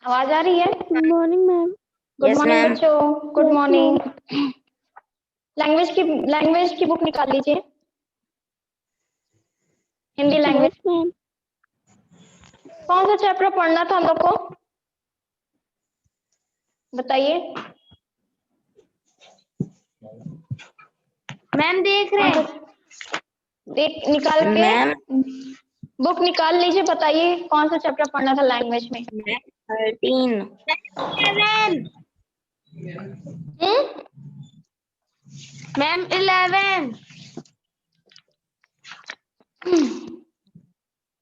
आवाज आ रही है? Good morning ma'am. Good Yes, morning ma'am. बच्चों, गुड Yes, मॉर्निंग। लैंग्वेज की बुक निकाल लीजिए, हिंदी लैंग्वेज। Yes ma'am. कौन सा चैप्टर पढ़ना था हम लोग को, बताइए। मैम देख रहे हैं। देख निकाल के मैम बुक निकाल लीजिए, बताइए कौन सा चैप्टर पढ़ना था लैंग्वेज में। 13. 11. मैम 11.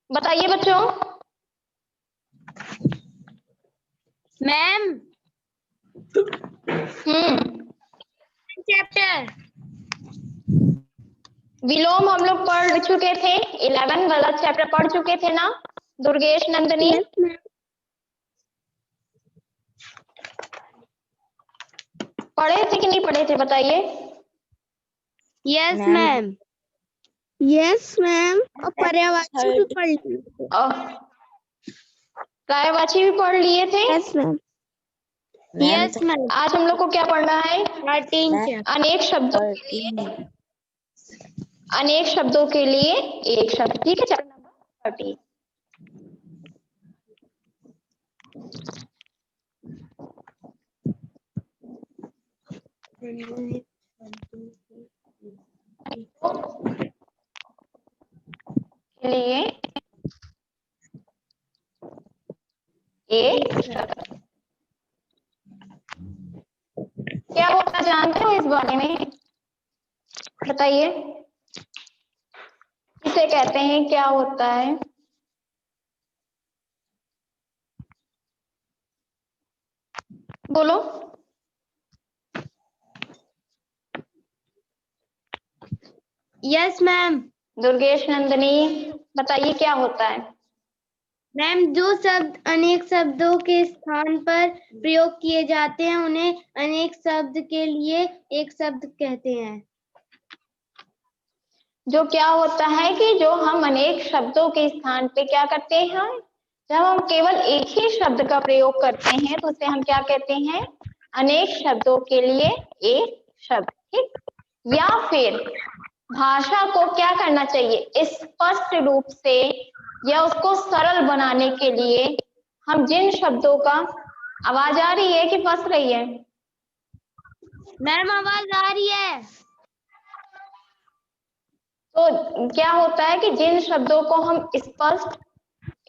बताइए बच्चों। मैम चैप्टर विलोम हम लोग पढ़ चुके थे, 11 वाला चैप्टर पढ़ चुके थे ना दुर्गेश नंदिनी? Yes ma'am. पढ़े थे कि नहीं पढ़े थे, बताइए। Yes ma'am. Yes ma'am. और पर्यायवाची भी पढ़ ली। पर्यायवाची भी पढ़ लिए थे। Yes ma'am. Yes ma'am. आज हम लोग को क्या पढ़ना है? 13. अनेक शब्दों के लिए, अनेक शब्दों के लिए एक शब्द, ठीक है। Chapter number 13। के लिए एक शब्द क्या होता जानते हो इस बारे में, बताइए। किसे कहते हैं, क्या होता है? बोलो। Yes ma'am. दुर्गेश नंदिनी बताइए क्या होता है? मैम जो शब्द अनेक शब्दों के स्थान पर प्रयोग किए जाते हैं उन्हें अनेक शब्द के लिए एक शब्द कहते हैं। जो क्या होता है कि जो हम अनेक शब्दों के स्थान पे क्या करते हैं, जब हम केवल एक ही शब्द का प्रयोग करते हैं तो उसे हम क्या कहते हैं? अनेक शब्दों के लिए एक शब्द, ठीक। या फिर भाषा को क्या करना चाहिए, स्पष्ट रूप से या उसको सरल बनाने के लिए हम जिन शब्दों का, आवाज आ रही है कि फंस रही है? मैम आवाज आ रही है। तो क्या होता है कि जिन शब्दों को हम स्पष्ट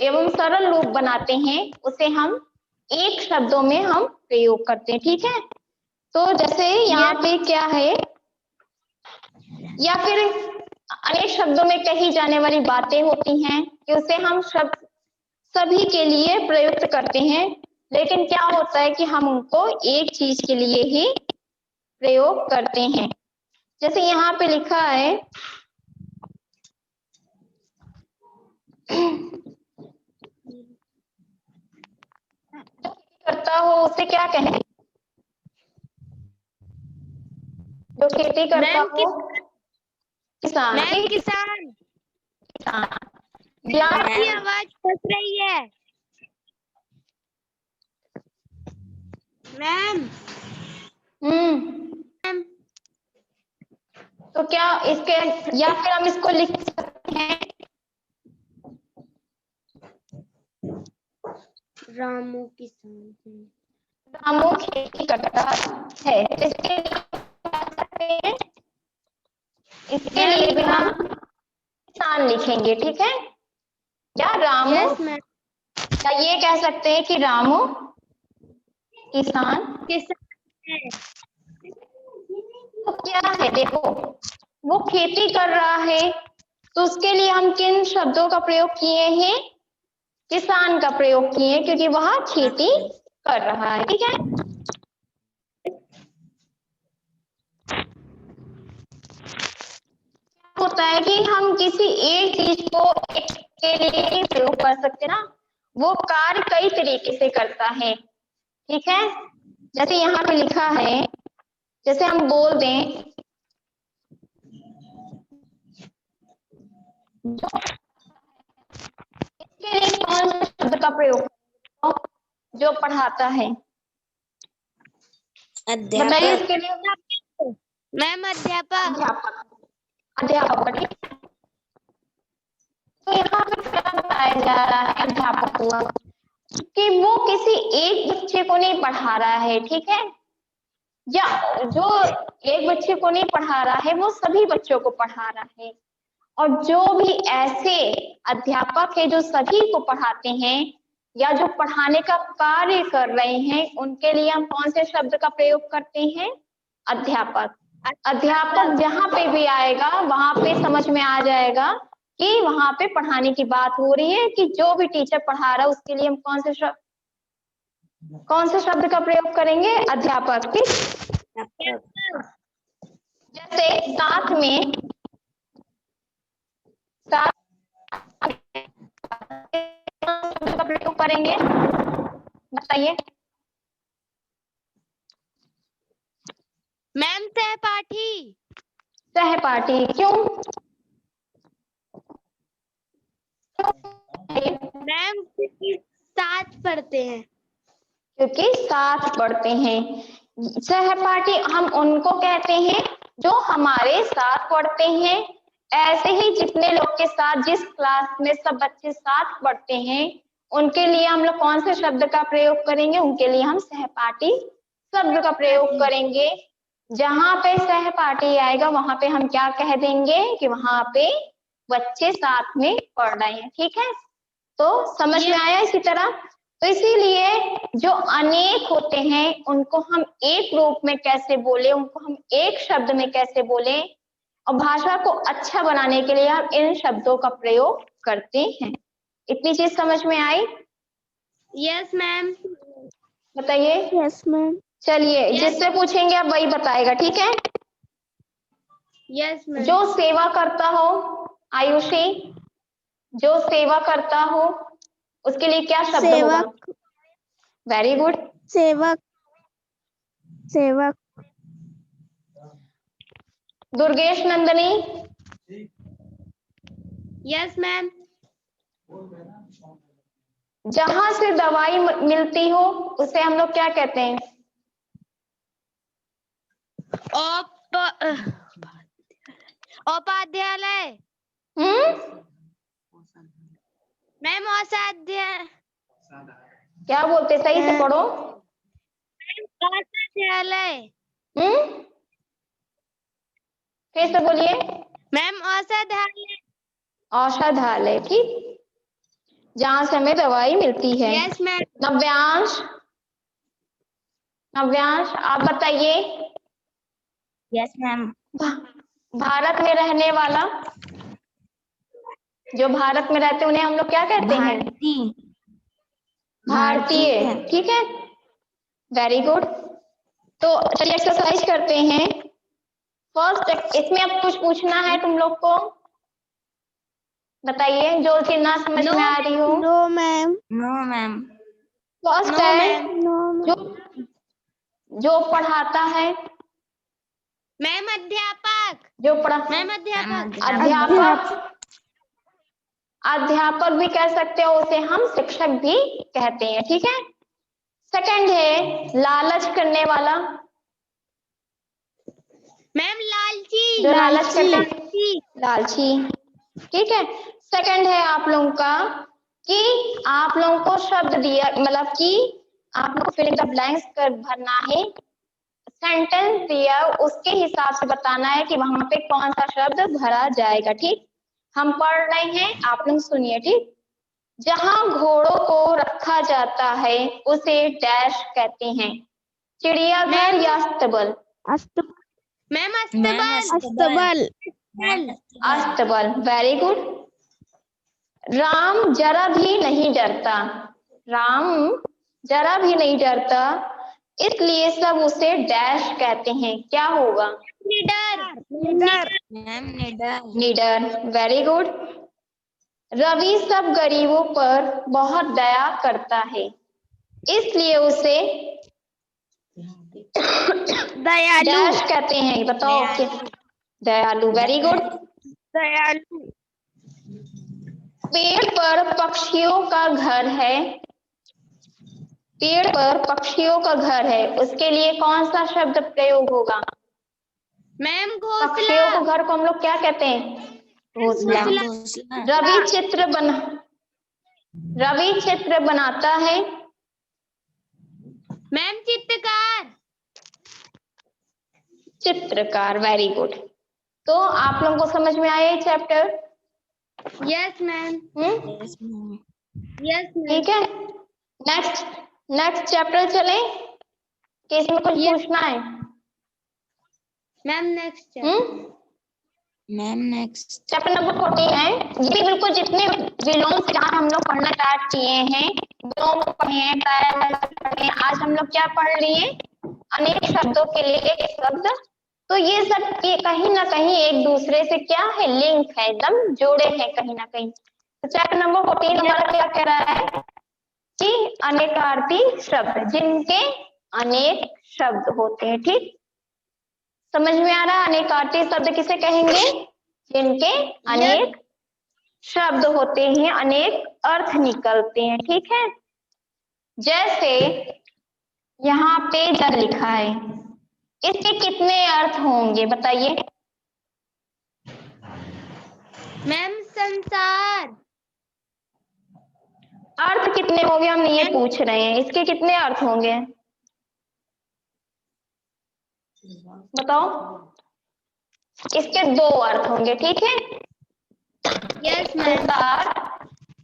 एवं सरल रूप बनाते हैं उसे हम एक शब्दों में हम प्रयोग करते हैं, ठीक है। तो जैसे यहाँ पे क्या है, या फिर अनेक शब्दों में कही जाने वाली बातें होती हैं कि उसे हम शब्द सभी के लिए प्रयुक्त करते हैं, लेकिन क्या होता है कि हम उनको एक चीज के लिए ही प्रयोग करते हैं। जैसे यहाँ पे लिखा है करता हो उसे क्या कहें, जो खेती करता हो? किसान। मैम किसान। किसान। आपकी आवाज फंस रही है मैम। तो क्या इसके, या फिर हम इसको लिख सकते हैं रामू किसान। रामू खेती करता है, इसके लिए हम क्या सकते हैं? इसके लिए भी हम किसान लिखेंगे, ठीक है। या रामू, यस मैम। या ये कह सकते हैं कि रामू किसान। किसान है। तो क्या है, देखो वो खेती कर रहा है तो उसके लिए हम किन शब्दों का प्रयोग किए हैं? किसान का प्रयोग किए, क्योंकि वह खेती कर रहा है, ठीक है। होता है कि हम किसी एक चीज को एक के लिए ही प्रयोग कर सकते ना, वो कार्य कई तरीके से करता है, ठीक है। जैसे यहाँ पे लिखा है, जैसे हम बोल दें इसके लिए कौन से शब्द का प्रयोग? जो पढ़ाता है? बताइए अध्यापक। इसके लिए। मैम अध्यापक। अध्यापक, अध्यापक, ठीक है। तो यहाँ पे क्या बताया जा रहा है अध्यापक को कि वो किसी एक बच्चे को नहीं पढ़ा रहा है, ठीक है, या जो एक बच्चे को नहीं पढ़ा रहा है वो सभी बच्चों को पढ़ा रहा है। और जो भी ऐसे अध्यापक है जो सभी को पढ़ाते हैं या जो पढ़ाने का कार्य कर रहे हैं, उनके लिए हम कौन से शब्द का प्रयोग करते हैं? अध्यापक। अध्यापक जहां पे भी आएगा वहां पे समझ में आ जाएगा कि वहां पे पढ़ाने की बात हो रही है, कि जो भी टीचर पढ़ा रहा है उसके लिए हम कौन से शब्द का प्रयोग करेंगे? अध्यापक। ठीक, जैसे साथ में, साथ शब्द का प्रयोग करेंगे, बताइए। मैम सहपाठी। सहपाठी, क्यों? मैम साथ पढ़ते हैं। क्योंकि साथ पढ़ते हैं। सहपाठी हम उनको कहते हैं जो हमारे साथ पढ़ते हैं। ऐसे ही जितने लोग के साथ जिस क्लास में सब बच्चे साथ पढ़ते हैं, उनके लिए हम लोग कौन से शब्द का प्रयोग करेंगे? उनके लिए हम सहपाठी शब्द का प्रयोग करेंगे। जहां पे सहपाठी आएगा वहां पे हम क्या कह देंगे? कि वहां पे बच्चे साथ में पढ़ रहे हैं, ठीक है। तो समझ में आया इसी तरह। तो इसीलिए जो अनेक होते हैं उनको हम एक रूप में कैसे बोले, उनको हम एक शब्द में कैसे बोले, और भाषा को अच्छा बनाने के लिए हम इन शब्दों का प्रयोग करते हैं। इतनी चीज समझ में आई? Yes ma'am. बताइए। Yes ma'am. चलिए, Yes. जिससे पूछेंगे अब वही बताएगा, ठीक है। Yes ma'am. जो सेवा करता हो, आयुषी, जो सेवा करता हो उसके लिए क्या शब्द होगा? सेवक। Very good. सेवक। सेवक। दुर्गेश नंदनी। Yes ma'am. जहां से दवाई मिलती हो उसे हम लोग क्या कहते हैं? उपाध्याय। मैम औषधालय। क्या बोलते? सही से पढ़ो। औषधालय। फिर से बोलिए। मैम औषधालय। औषधालय, ठीक, जहां से हमें दवाई मिलती है। Yes ma'am. नव्यांश, नव्यांश आप बताइए। Yes ma'am. भारत में रहने वाला, जो भारत में रहते हैं उन्हें हम लोग क्या कहते हैं? भारतीय, ठीक है, वेरी गुड। तो चलिए एक्सरसाइज करते हैं। फर्स्ट इसमें अब कुछ पूछना है तुम लोग को, बताइए जो चीज ना समझ में आ रही हो। No ma'am. No ma'am. First है नो जो जो पढ़ाता है, मैम अध्यापक। जो पढ़ा, मैम अध्यापक। अध्यापक। अध्यापक भी कह सकते हो, उसे हम शिक्षक भी कहते हैं, ठीक है। सेकंड है लालच करने वाला, मैम लालची। जो लालच करते, लालची, ठीक है। सेकंड है आप लोगों का कि आप लोगों को शब्द दिया, मतलब कि आप लोग को फिल इन द ब्लैंक्स कर भरना है। सेंटेंस दिया उसके हिसाब से बताना है कि वहां पे कौन सा शब्द भरा जाएगा, ठीक। हम पढ़ रहे हैं, आप लोग सुनिए, ठीक। जहां घोड़ों को रखा जाता है उसे डैश कहते हैं, चिड़ियाघर या अस्तबल? मैम अस्तबल। अस्तबल। अस्तबल, वेरी गुड। राम जरा भी नहीं डरता, राम जरा भी नहीं डरता, इसलिए सब उसे डैश कहते हैं, क्या होगा? निडर। निडर। निडर, वेरी गुड। रवि सब गरीबों पर बहुत दया करता है, इसलिए उसे दयालु। डैश कहते हैं, बताओ क्या? दयालु, वेरी गुड। दयालु। पेड़ पर पक्षियों का घर है, पेड़ पर पक्षियों का घर है, उसके लिए कौन सा शब्द प्रयोग होगा? मैम पक्षियों को घोंसला। घर को हम लोग क्या कहते हैं? घोंसला। घोंसला। रवि चित्र बनाता है। मैम चित्रकार। चित्रकार, वेरी गुड। तो आप लोगों को समझ में आया ये chapter? Yes ma'am. Yes ma'am. ठीक है, नेक्स्ट चैप्टर चले कि इसमें कुछ पूछना है? मैम नेक्स्ट चैप्टर नंबर 14 है। ये बिल्कुल जितने विलोम से जहाँ हम लोग पढ़ना स्टार्ट किए हैं, विलोम पढ़े हैं, पढ़े हैं, आज हम लोग क्या पढ़ लिए? अनेक शब्दों के लिए एक शब्द। तो ये सब के कहीं ना कहीं एक दूसरे से क्या है, लिंक है, एकदम जोड़े हैं कहीं ना कहीं। तो चैप्टर नंबर 14 हमारा क्या कह रहा है कि अनेकार्थी शब्द, जिनके अनेक शब्द होते हैं। ठीक, समझ में आ रहा है? अनेकार्थी शब्द किसे कहेंगे? जिनके अनेक शब्द होते हैं, अनेक अर्थ निकलते हैं। ठीक है, जैसे यहाँ पे जग लिखा है, इसके कितने अर्थ होंगे बताइए? मैम संसार। अर्थ कितने होंगे हम ये पूछ रहे हैं, इसके कितने अर्थ होंगे बताओ? इसके 2 अर्थ होंगे। ठीक है, यस मैम। संसार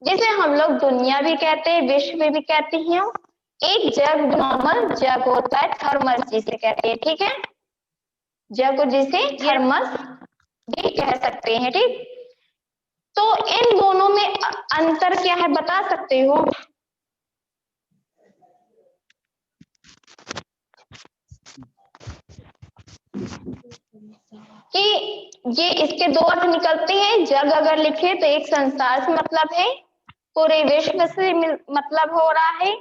जिसे हम लोग दुनिया भी कहते हैं, विश्व भी कहते हैं। एक जग, नॉर्मल जग होता है, थर्मस जिसे कहते हैं। ठीक है, जग जिसे थर्मस भी कह सकते हैं। ठीक, तो इन दोनों में अंतर क्या है बता सकते हो? कि ये इसके 2 अर्थ निकलते हैं। जग अगर लिखे तो एक संसार से मतलब है, पूरे विश्व से मतलब हो रहा है।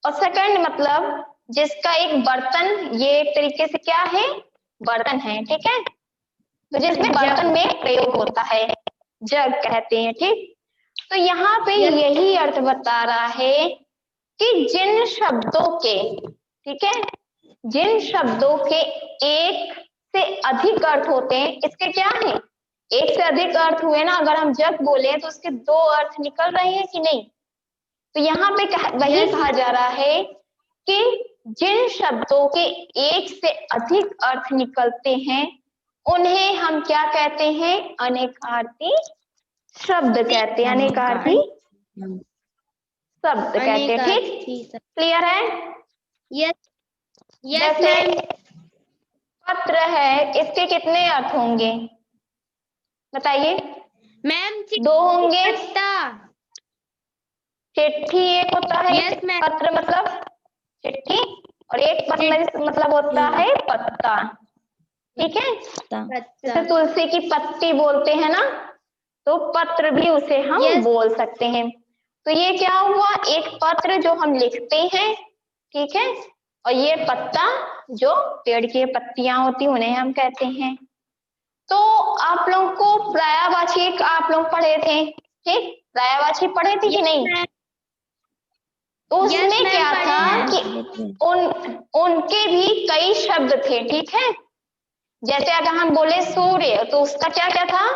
और सेकंड मतलब जिसका एक बर्तन, ये एक तरीके से क्या है, बर्तन है। ठीक है, तो जिसमें बर्तन में प्रयोग होता है, जग कहते हैं। ठीक, तो यहाँ पे यही अर्थ बता रहा है कि जिन शब्दों के, ठीक है, जिन शब्दों के एक से अधिक अर्थ होते हैं, इसके क्या है, एक से अधिक अर्थ हुए ना। अगर हम जग बोले तो उसके 2 अर्थ निकल रहे हैं कि नहीं? तो यहाँ पे वही कहा जा रहा है कि जिन शब्दों के एक से अधिक अर्थ निकलते हैं, उन्हें हम क्या कहते हैं? अनेकार्थी शब्द कहते हैं। अनेकार्थी शब्द कहते हैं। ठीक, क्लियर है? यस जैसे मैम। पत्र है, इसके कितने अर्थ होंगे बताइए? मैम 2 होंगे। चिट्ठी। चिट्ठी एक होता है। Yes, ma'am. पत्र मतलब चिट्ठी, और एक पत्र मतलब होता है पत्ता। ठीक है, जैसे तुलसी की पत्ती बोलते हैं ना, तो पत्र भी उसे हम बोल सकते हैं। तो ये क्या हुआ, एक पत्र जो हम लिखते हैं, ठीक है, और ये पत्ता जो पेड़ की पत्तियां होती उन्हें हम कहते हैं। तो आप लोगों को पर्यायवाची आप लोग पढ़े थे, ठीक, पर्यायवाची पढ़े थे कि नहीं? तो उसमें क्या था कि उनके भी कई शब्द थे। ठीक है, जैसे अगर हम बोले सूर्य, तो उसका क्या क्या था?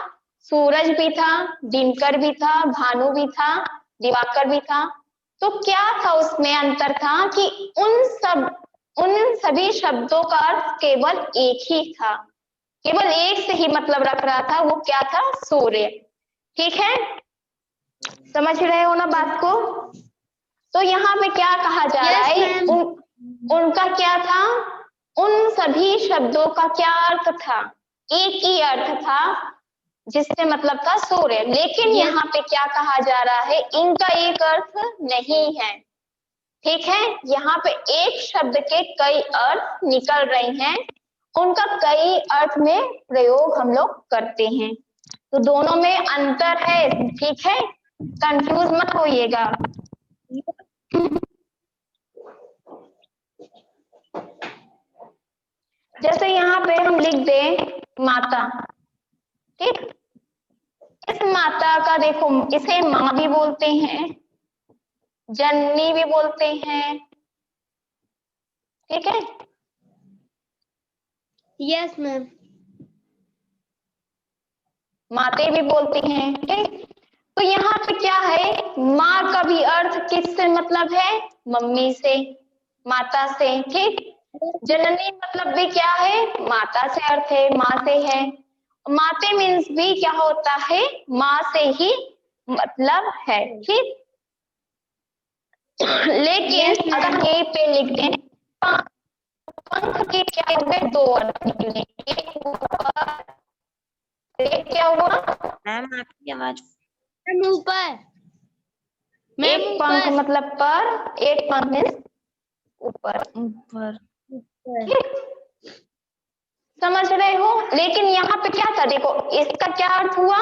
सूरज भी था, दिनकर भी था, भानु भी था, दिवाकर भी था। तो क्या था उसमें अंतर था कि उन सभी शब्दों का अर्थ केवल एक ही था, केवल एक से ही मतलब रख रहा था, वो क्या था? सूर्य। ठीक है, समझ रहे हो ना बात को? तो यहाँ पे क्या कहा जा रहा है, उनका क्या था, उन सभी शब्दों का क्या अर्थ था? एक ही अर्थ था, जिससे मतलब था सूर्य। लेकिन यहाँ पे क्या कहा जा रहा है, इनका एक अर्थ नहीं है। ठीक है, यहाँ पे एक शब्द के कई अर्थ निकल रहे हैं, उनका कई अर्थ में प्रयोग हम लोग करते हैं। तो दोनों में अंतर है। ठीक है, कंफ्यूज मत होइएगा। जैसे यहाँ पे हम लिख दें माता, ठीक, इस माता का देखो, इसे माँ भी बोलते हैं, जननी भी बोलते हैं, ठीक है। Yes ma'am. माते भी बोलती हैं, ठीक। तो यहाँ पे क्या है, माँ का भी अर्थ किससे मतलब है, मम्मी से, माता से, ठीक। जननी मतलब भी क्या है, माता से अर्थ है, माँ से है। माते मीन्स भी क्या होता है, माँ से ही मतलब है, ठीक। लेकिन अगर हम यहीं पे लिख दें पंख के क्या हुए, दो अर्थ निकले, एक क्या हुआ मैम आपकी आवाज मैम ऊपर, एक पंख मतलब पर, एक पंख मीन्स ऊपर, ऊपर। ठीक। समझ रहे हो। लेकिन यहाँ पे क्या था, देखो इसका क्या अर्थ हुआ,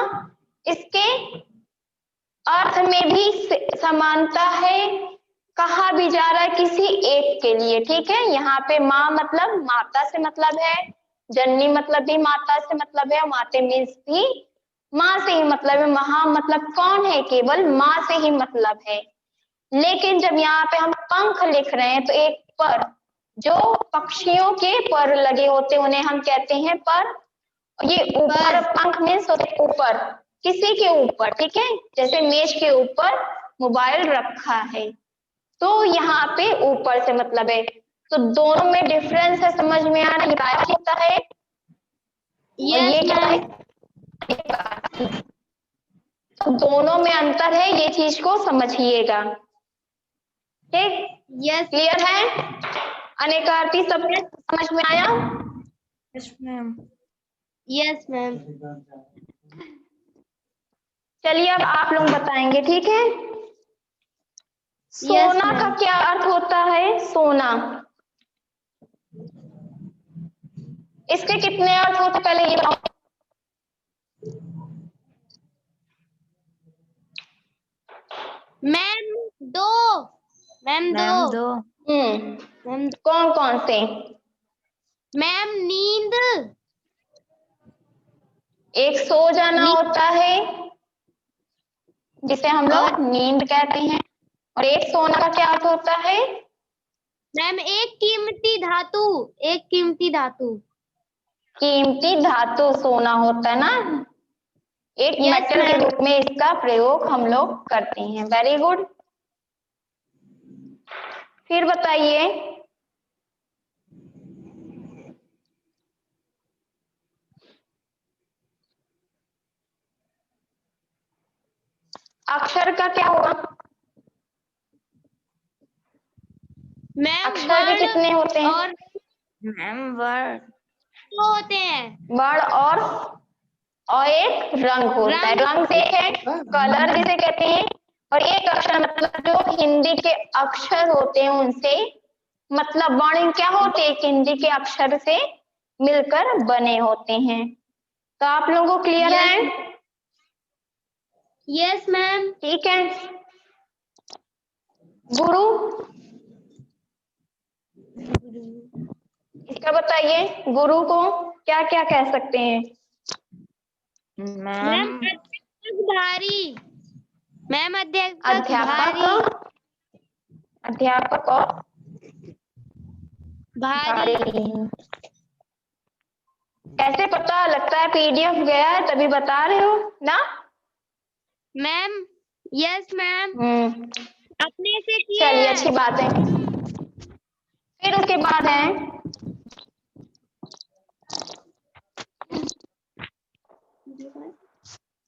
इसके अर्थ में भी समानता है, कहा भी जा रहा है किसी एक के लिए, ठीक है। यहाँ पे माँ मतलब माता से मतलब है, जननी मतलब भी माता से मतलब है, माते मीन्स भी माँ से ही मतलब है। महा मतलब कौन है, केवल माँ से ही मतलब है। लेकिन जब यहाँ पे हम पंख लिख रहे हैं तो एक पर, जो पक्षियों के पर लगे होते हैं उन्हें हम कहते हैं पर। ये ऊपर पंख मीन्स होते ऊपर, किसी के ऊपर, ठीक है। जैसे मेज के ऊपर मोबाइल रखा है, तो यहाँ पे ऊपर से मतलब है। तो दोनों में डिफरेंस है, समझ में आ रहा है, गायब होता है और ये क्या है, तो दोनों में अंतर है, ये चीज को समझिएगा, ठीक। यस क्लियर है, अनेकार्थी सब समझ में आया। Yes ma'am. Yes ma'am. चलिए अब आप लोग बताएंगे, ठीक है। सोना का क्या अर्थ होता है, सोना, इसके कितने अर्थ होते पहले ये बताओ। मैम दो, मैम मैम दो, दो। मैम कौन कौन से, मैम नींद, एक सो जाना होता है जिसे हम लोग नींद कहते हैं, और एक सोना का क्या अर्थ होता है, मैम एक कीमती धातु, एक कीमती धातु। कीमती धातु सोना होता है ना, एक Yes, मेटल के ma'am. रूप में इसका प्रयोग हम लोग करते हैं। Very good. फिर बताइए, अक्षर का क्या होगा, मैम अक्षर के कितने होते हैं, और मैम वर्ड दो होते हैं। वर्ण और एक रंग होता है, रंग से है कलर जिसे कहते हैं, और एक अक्षर मतलब जो हिंदी के अक्षर होते हैं उनसे मतलब वर्ण क्या होते हैं, हिंदी के अक्षर से मिलकर बने होते हैं। तो आप लोगों को क्लियर है, यस मैम। ठीक है। गुरु, इसका बताइए, गुरु को क्या क्या कह सकते हैं, मैम मैम अध्यापक भारी, मैम अध्यापक अध्यापक, अध्यापक और भारी। कैसे पता लगता है, पीडीएफ गया है तभी बता रहे हो ना। मैम यस मैम, अपने से किए चलिए हैं। अच्छी बात है। फिर उसके बाद है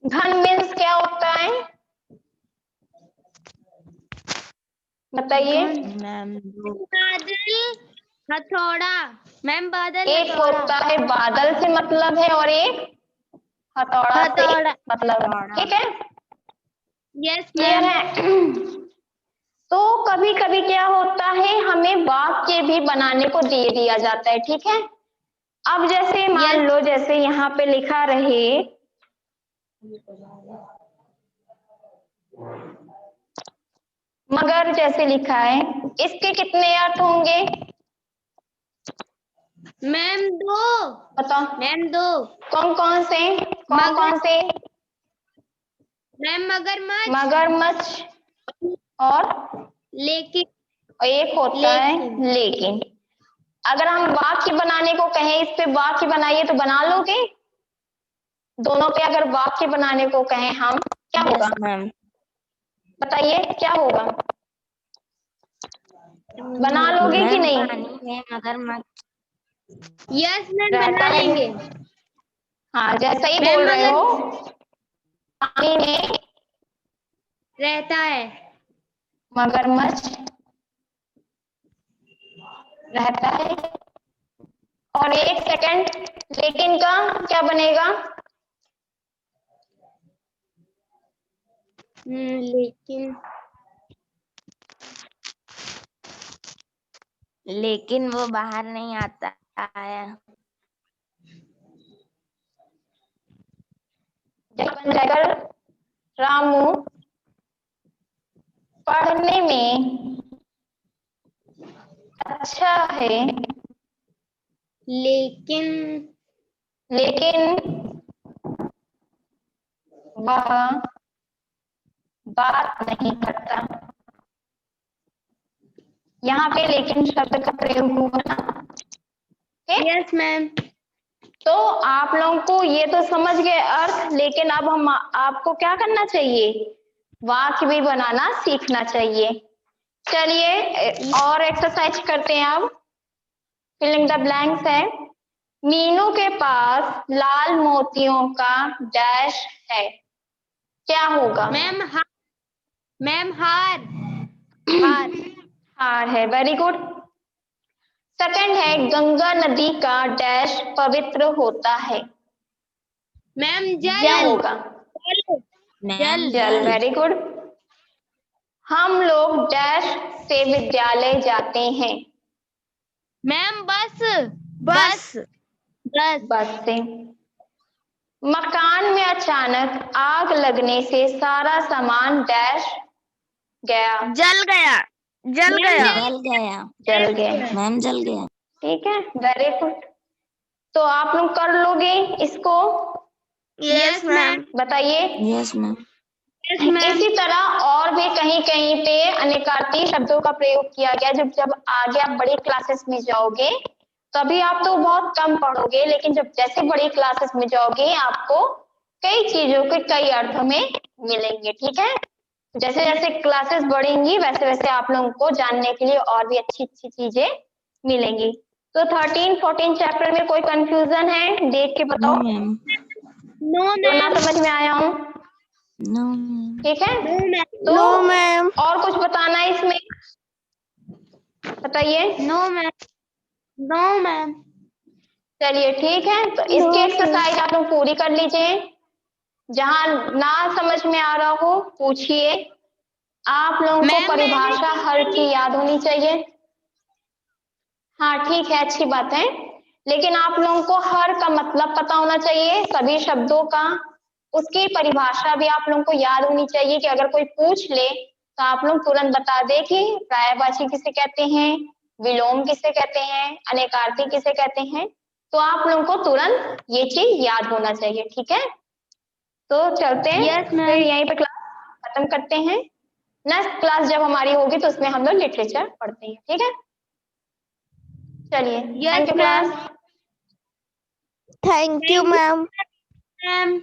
घन मीन्स क्या होता है, बताइए। मैम दो। बादल हथौड़ा, मैम बादल एक होता है बादल से मतलब है और एक हथौड़ा से हथौड़ा। मतलब है, ठीक है, यस क्लियर मैम। है। तो कभी कभी क्या होता है, हमें वाक्य भी बनाने को दे दिया जाता है, ठीक है। अब जैसे मान लो, जैसे यहाँ पे लिखा रहे मगर, जैसे लिखा है, इसके कितने अर्थ होंगे, मैम दो, बताओ मैम दो। कौन कौन से, कौन कौन से, मैम मगरमच्छ, मगरमच्छ और लेकिन एक होता है लेकिन। अगर हम वाक्य बनाने को कहें, इस पे वाक्य बनाइए तो बना लोगे? दोनों पे अगर वाक्य बनाने को कहें हम, क्या होगा? Yes ma'am. बताइए क्या होगा? बना लोगे कि मैम नहीं? पानी में मगरमच्छ। यस मैम, रहता बना है। लेंगे। हाँ, जैसा ही मैम बोल रहे मगर हो, पानी में रहता है। मगरमच्छ रहता है। और एक सेकंड, लेकिन का क्या बनेगा? लेकिन वो बाहर नहीं आता है। क्या बन जाएगा? रामू पढ़ने में अच्छा है, लेकिन वह बात नहीं करता। यहाँ पे लेकिन शब्द का प्रयोग हुआ ना। Yes ma'am. तो आप लोगों को ये तो समझ गए अर्थ, लेकिन अब हम आपको क्या करना चाहिए? वाक्य भी बनाना सीखना चाहिए। चलिए और एक्सरसाइज करते हैं अब। फिलिंग द ब्लैंक्स है। मीनू के पास लाल मोतियों का डैश है, क्या होगा? मैम हार। हार। हार है, वेरी गुड। सेकंड है, गंगा नदी का डैश पवित्र होता है, मैम क्या जल। होगा? मैम जल, वेरी गुड। हम लोग डैश से विद्यालय जाते हैं, मैम बस। बस। बस से। मकान में अचानक आग लगने से सारा सामान डैश गया, जल गया। मैम जल गया। जल गया। मैम जल गया। ठीक है, वेरी गुड। तो आप लोग कर लोगे इसको? Yes ma'am. बताइए। Yes ma'am. Yes ma'am. इसी तरह और भी कहीं कहीं पे अनेकार्थी शब्दों का प्रयोग किया गया। जब जब आगे आप बड़ी क्लासेस में जाओगे तभी आप तो बहुत कम पढ़ोगे, लेकिन जब जैसे बड़ी क्लासेस में जाओगे आपको कई चीजों के कई अर्थों में मिलेंगे। ठीक है, जैसे जैसे क्लासेस बढ़ेंगी वैसे वैसे आप लोगों को जानने के लिए और भी अच्छी अच्छी चीजें मिलेंगी। तो 13-14 चैप्टर में कोई कंफ्यूजन है? देख के नो बताओ मैम। नो जो ना मैम। समझ में आया हो। No ma'am. ठीक है, नो मैम। तो नो मैम। और कुछ बताना है इसमें? बताइए। No ma'am. No ma'am. चलिए ठीक है, तो इसकी एक्सरसाइज आप लोग पूरी कर लीजिए। जहां ना समझ में आ रहा हो पूछिए। आप लोगों को मैम मैंने परिभाषा हर की याद होनी चाहिए। हाँ ठीक है, अच्छी बात है, लेकिन आप लोगों को हर का मतलब पता होना चाहिए, सभी शब्दों का, उसकी परिभाषा भी आप लोगों को याद होनी चाहिए कि अगर कोई पूछ ले तो आप लोग तुरंत बता दे कि पर्यायवाची किसे कहते हैं, विलोम किसे कहते हैं, अनेकार्थी किसे कहते हैं। तो आप लोगों को तुरंत ये चीज याद होना चाहिए। ठीक है, तो चलते हैं। Yes ma'am. फिर यहीं पे क्लास खत्म करते हैं। नेक्स्ट क्लास जब हमारी होगी तो उसमें हम लोग लिटरेचर पढ़ते हैं। ठीक है, चलिए, thank yes you ma'am. Class. Thank you ma'am. Ma'am.